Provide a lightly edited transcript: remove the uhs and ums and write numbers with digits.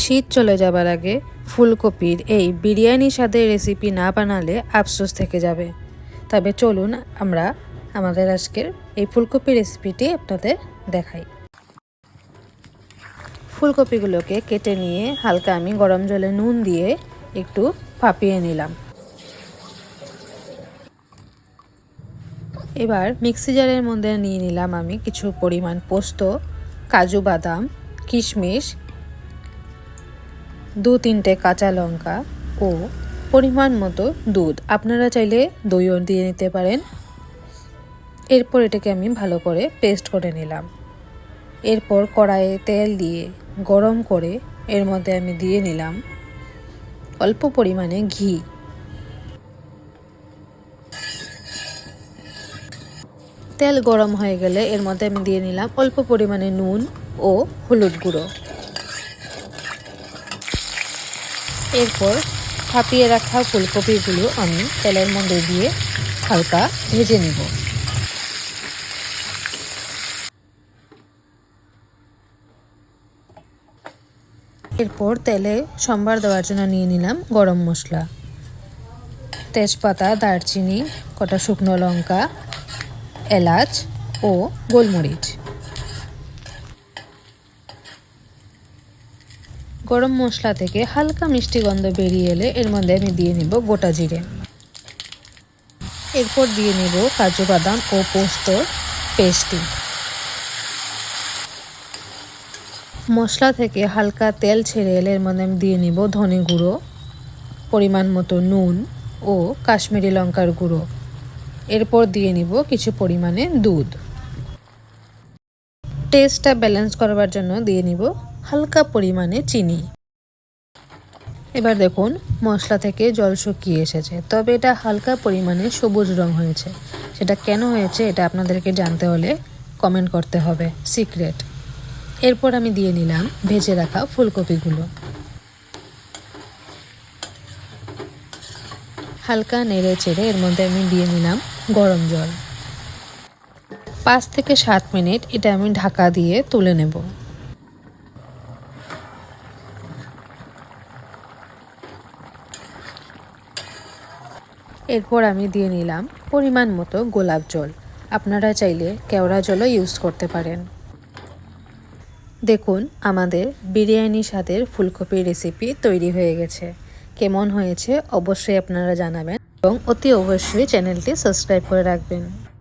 শীত চলে যাবার আগে ফুলকপির এই বিরিয়ানি স্বাদের রেসিপি না বানালে আফসোস থেকে যাবে। তবে চলুন আমরা আমাদের আজকের এই ফুলকপি রেসিপিটি আপনাদের দেখাই। ফুলকপিগুলোকে কেটে নিয়ে হালকা আমি গরম জলে নুন দিয়ে একটু ভাপিয়ে নিলাম। এবার মিক্সি জারের মধ্যে নিয়ে নিলাম আমি কিছু পরিমাণ পোস্ত, কাজু বাদাম, কিশমিশ, 2-3টে কাঁচা লঙ্কা ও পরিমাণ মতো দুধ। আপনারা চাইলে দইও দিয়ে নিতে পারেন। এরপর এটাকে আমি ভালো করে পেস্ট করে নিলাম। এরপর কড়াইয়ে তেল দিয়ে গরম করে এর মধ্যে আমি দিয়ে নিলাম অল্প পরিমাণে ঘি। তেল গরম হয়ে গেলে এর মধ্যে আমি দিয়ে নিলাম অল্প পরিমাণে নুন ও হলুদ গুঁড়ো। এরপর ভাপিয়ে রাখা ফুলকপিগুলো আমি তেলের মধ্যে দিয়ে হালকা ভেজে নেব। এরপর তেলে সম্বার দেওয়ার জন্য নিয়ে নিলাম গরম মশলা, তেজপাতা, দারচিনি, কটা শুকনো লঙ্কা, এলাচ ও গোলমরিচ। গরম মশলা থেকে হালকা মিষ্টি গন্ধ বেরিয়ে এলে এর মধ্যে আমি দিয়ে নেব গোটা জিরে। এরপর দিয়ে নেব কাজু বাদাম ও পোস্তর পেস্টটি। মশলা থেকে হালকা তেল ছেড়ে এলে এর মধ্যে আমি দিয়ে নেব ধনে গুঁড়ো, পরিমাণ মতো নুন ও কাশ্মীরি লঙ্কার গুঁড়ো। এরপর দিয়ে নিব কিছু পরিমাণে দুধ। টেস্টটা ব্যালেন্স করবার জন্য দিয়ে নিব হালকা পরিমাণে চিনি। এবার দেখুন মশলা থেকে জল শুকিয়ে এসেছে, তবে এটা হালকা পরিমাণে সবুজ রং হয়েছে। সেটা কেন হয়েছে এটা আপনাদেরকে জানতে হলে কমেন্ট করতে হবে, সিক্রেট। এরপর আমি দিয়ে নিলাম ভেজে রাখা ফুলকপিগুলো। হালকা নেড়ে চেড়ে এর মধ্যে আমি দিয়ে নিলাম গরম জল। 5 থেকে 7 মিনিট এটা আমি ঢাকা দিয়ে তুলে নেব। এরপর আমি দিয়ে নিলাম পরিমাণ মতো গোলাপ জল। আপনারা চাইলে কেওড়া জলও ইউজ করতে পারেন। দেখুন আমাদের বিরিয়ানি স্বাদের ফুলকপির রেসিপি তৈরি হয়ে গেছে। কেমন হয়েছে অবশ্যই আপনারা জানাবেন এবং অতি অবশ্যই চ্যানেলটি সাবস্ক্রাইব করে রাখবেন।